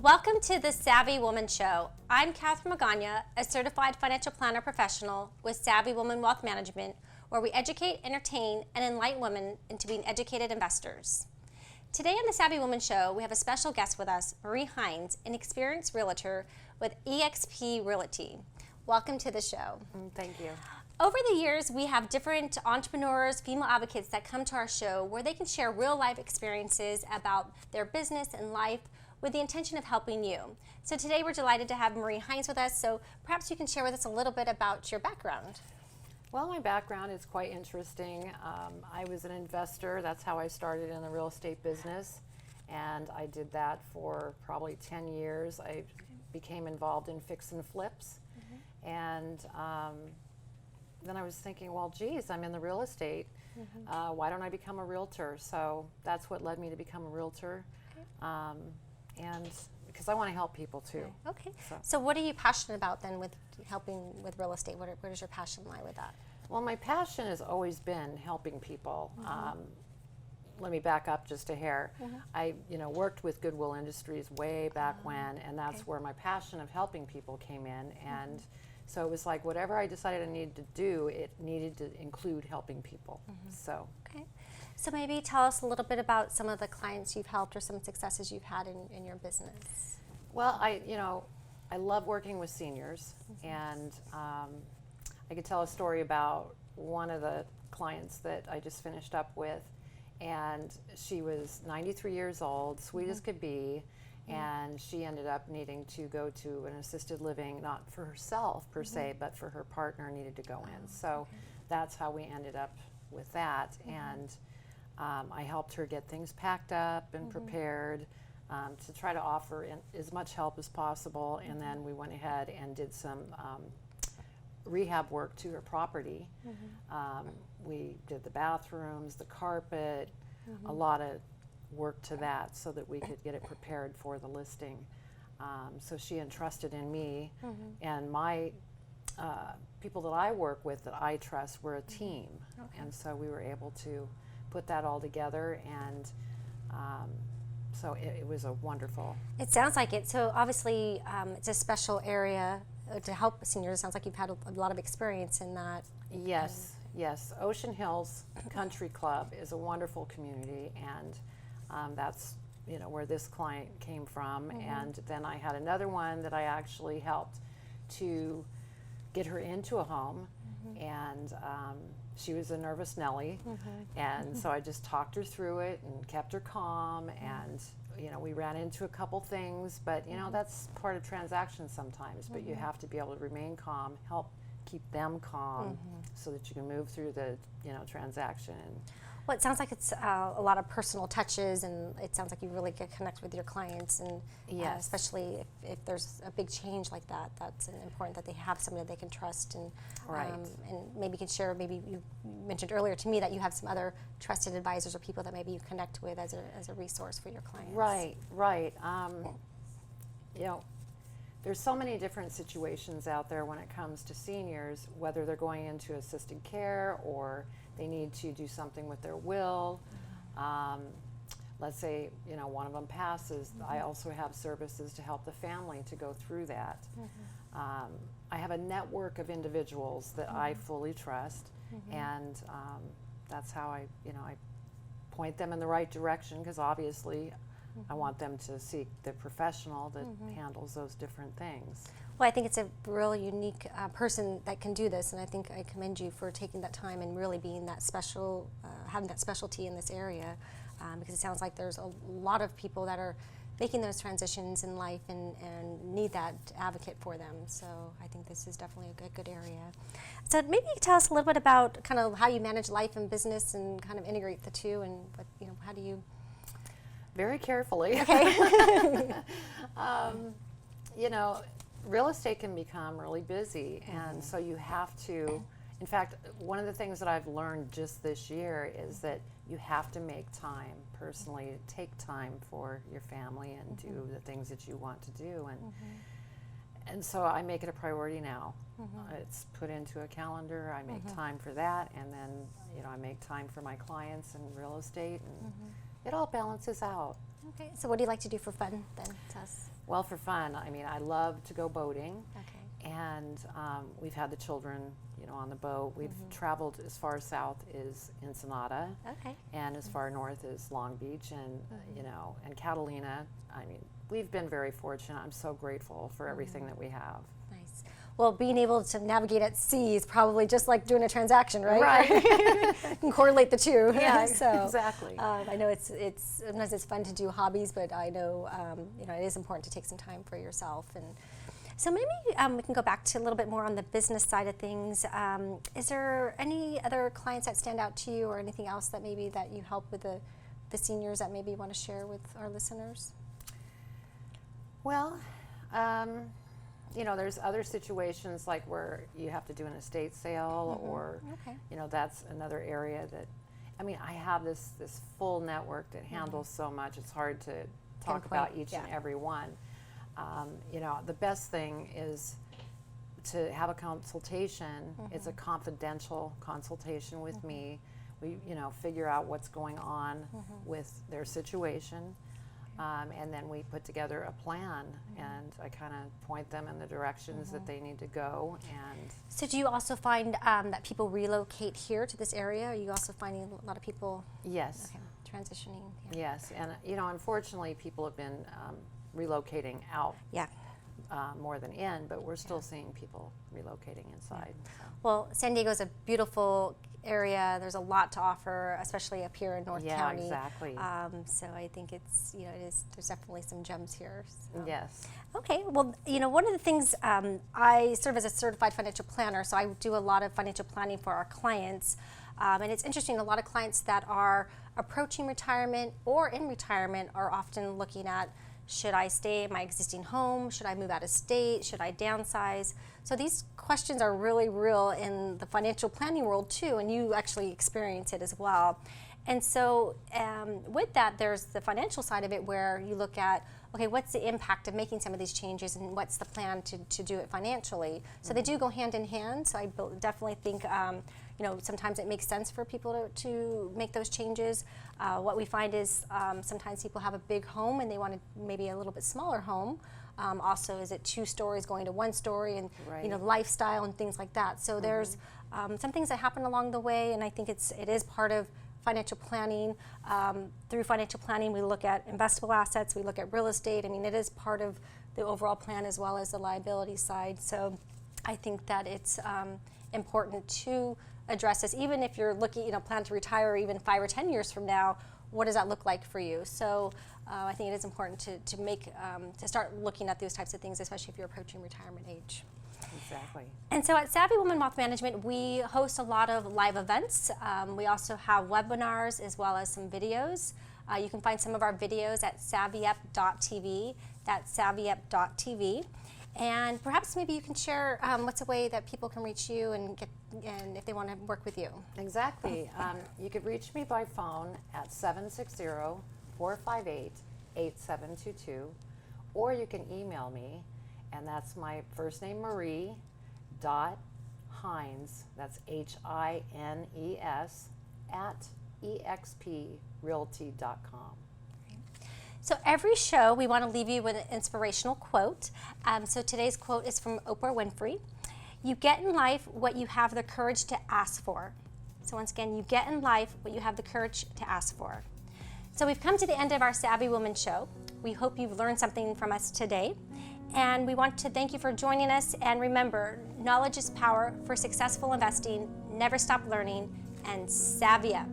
Welcome to the Savvy Woman Show. I'm Catherine Magaña, a certified financial planner professional with Savvy Woman Wealth Management, where we educate, entertain, and enlighten women into being educated investors. Today on the Savvy Woman Show, we have a special guest with us, Marie Hines, an experienced realtor with eXp Realty. Welcome to the show. Thank you. Over the years, we have different entrepreneurs, female advocates that come to our show where they can share real life experiences about their business and life with the intention of helping you. So today we're delighted to have Marie Hines with us, so perhaps you can share with us a little bit about your background. Well, my background is quite interesting. I was an investor. That's how I started in the real estate business, and I did that for probably 10 years. I became involved in fix and flips, and then I was thinking, well, geez, I'm in the real estate. Why don't I become a realtor? So that's what led me to become a realtor. And because I want to help people too. Okay. So what are you passionate about then with helping with real estate? Where does your passion lie with that? Well, my passion has always been helping people. Let me back up just a hair. I worked with Goodwill Industries way back when, and that's where my passion of helping people came in. And so it was like whatever I decided I needed to do, it needed to include helping people. So maybe tell us a little bit about some of the clients you've helped or some successes you've had in your business. Well, I love working with seniors, and I could tell a story about one of the clients that I just finished up with, and she was 93 years old, sweet as could be, and she ended up needing to go to an assisted living, not for herself per se, but for her partner needed to go in. So that's how we ended up with that, and I helped her get things packed up and prepared to try to offer as much help as possible, and then we went ahead and did some rehab work to her property. We did the bathrooms, the carpet, a lot of work to that so that we could get it prepared for the listing. So she entrusted in me, and my people that I work with that I trust, we're a team, and so we were able to put that all together, and so it was a wonderful. It sounds like it. So obviously it's a special area to help seniors. It sounds like you've had a lot of experience in that. Yes, yes. Ocean Hills Country Club is a wonderful community, and that's where this client came from. And then I had another one that I actually helped to get her into a home, and she was a nervous Nellie, and so I just talked her through it and kept her calm, and we ran into a couple things, but that's part of transactions sometimes, but you have to be able to remain calm, help keep them calm, so that you can move through the transaction. Well, it sounds like it's a lot of personal touches, and it sounds like you really get connect with your clients, and especially if there's a big change like that, that's important that they have somebody they can trust, and maybe you can share. Maybe you mentioned earlier to me that you have some other trusted advisors or people that maybe you connect with as a resource for your clients. Right. There's so many different situations out there when it comes to seniors, whether they're going into assisted care or they need to do something with their will. Let's say one of them passes. I also have services to help the family to go through that. I have a network of individuals that I fully trust, and that's how I point them in the right direction, because obviously I want them to seek the professional that handles those different things. Well, I think it's a really unique person that can do this, and I think I commend you for taking that time and really being that special, having that specialty in this area, because it sounds like there's a lot of people that are making those transitions in life and need that advocate for them. So I think this is definitely a good area. So maybe you could tell us a little bit about kind of how you manage life and business and kind of integrate the two, and what, how do you? Very carefully. Okay. Real estate can become really busy, and so you have to, in fact, one of the things that I've learned just this year is that you have to make time personally, take time for your family and do the things that you want to do, and so I make it a priority now. It's put into a calendar. I make time for that, and then I make time for my clients and real estate, and it all balances out. Okay, so what do you like to do for fun then, Tess? Well, for fun, I mean, I love to go boating. Okay. And we've had the children, on the boat. We've traveled as far south as Ensenada, Okay. and as far north as Long Beach, and and Catalina. I mean, we've been very fortunate. I'm so grateful for everything that we have. Nice. Well, being able to navigate at sea is probably just like doing a transaction, right? Right. You can correlate the two. Yeah, So, exactly. I know it's sometimes it's fun to do hobbies, but I know it is important to take some time for yourself. And so maybe we can go back to a little bit more on the business side of things. Is there any other clients that stand out to you, or anything else that maybe that you help with the seniors that maybe you want to share with our listeners? Well, there's other situations like where you have to do an estate sale, or Okay. that's another area that, I mean, I have this full network that handles so much. It's hard to talk Pinpoint, about each and yeah. every one. The best thing is to have a consultation. It's a confidential consultation with me. We, figure out what's going on with their situation. And then we put together a plan, and I kind of point them in the directions that they need to go. And So do you also find that people relocate here to this area? Are you also finding a lot of people yes, transitioning? Yeah. yes, and unfortunately, people have been relocating out Yeah. more than in, but we're still seeing people relocating inside. So. Well, San Diego is a beautiful area. There's a lot to offer, especially up here in North County. Yeah, exactly. So I think it's there's definitely some gems here. So. Yes. Okay, well, one of the things, I serve as a certified financial planner, so I do a lot of financial planning for our clients. And it's interesting, a lot of clients that are approaching retirement or in retirement are often looking at, should I stay in my existing home? Should I move out of state? Should I downsize? So these questions are really real in the financial planning world too, and you actually experience it as well. And so with that, there's the financial side of it where you look at, okay, what's the impact of making some of these changes, and what's the plan to do it financially? So they do go hand in hand. So I definitely think, sometimes it makes sense for people to make those changes. What we find is sometimes people have a big home and they want maybe a little bit smaller home. Also, is it 2 stories going to 1 story, and Right. Lifestyle and things like that. So there's some things that happen along the way, and I think it is part of financial planning. Through financial planning, we look at investable assets, we look at real estate. I mean, it is part of the overall plan as well as the liability side. So I think that it's important to address this, even if you're looking, plan to retire even 5 or 10 years from now. What does that look like for you? So I think it is important to start looking at those types of things, especially if you're approaching retirement age. Exactly. And so at Savvy Women Wealth Management, we host a lot of live events. We also have webinars as well as some videos. You can find some of our videos at savvyup.tv. That's savvyup.tv. And perhaps maybe you can share what's a way that people can reach you and if they want to work with you. Exactly. You could reach me by phone at 760-458-8722, or you can email me, and that's my first name, Marie, .Hines, that's HINES, at exprealty.com. So every show, we want to leave you with an inspirational quote. So today's quote is from Oprah Winfrey. You get in life what you have the courage to ask for. So once again, you get in life what you have the courage to ask for. So we've come to the end of our Savvy Woman show. We hope you've learned something from us today. And we want to thank you for joining us. And remember, knowledge is power. For successful investing, never stop learning, and savvy up.